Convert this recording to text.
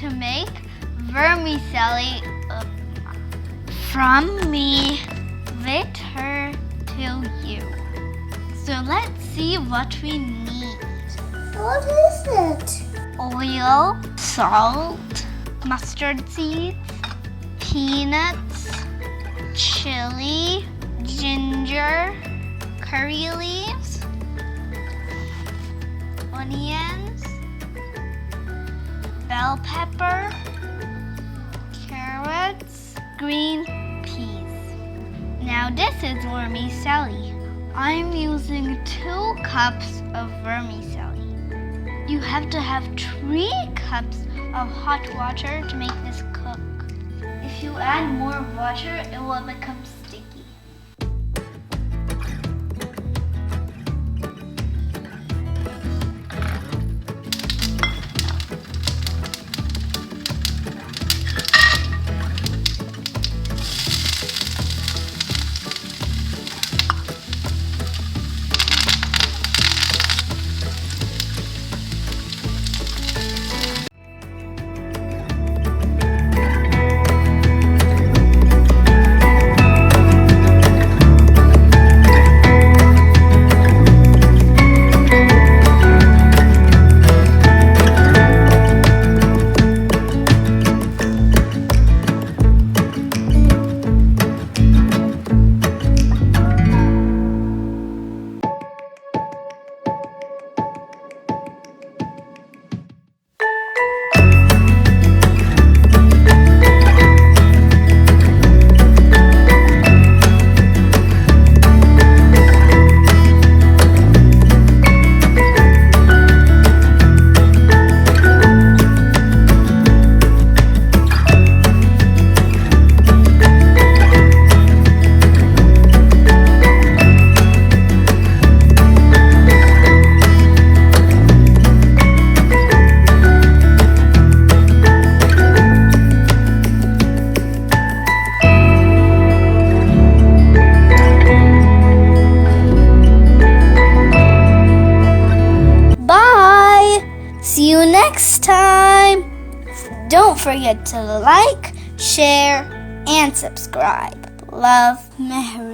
to make vermicelli upma. From me, with her to you. So let's see what we need. What is it? Oil, salt, mustard seeds, peanuts, chili, ginger, curry leaves, onions, bell pepper, carrots, green peas. Now this is vermicelli. I'm using 2 cups of vermicelli. You have to have 3 cups of hot water to make this cook. If you add more water, it will become sticky. See you next time. Don't forget to like, share, and subscribe. Love, Mary.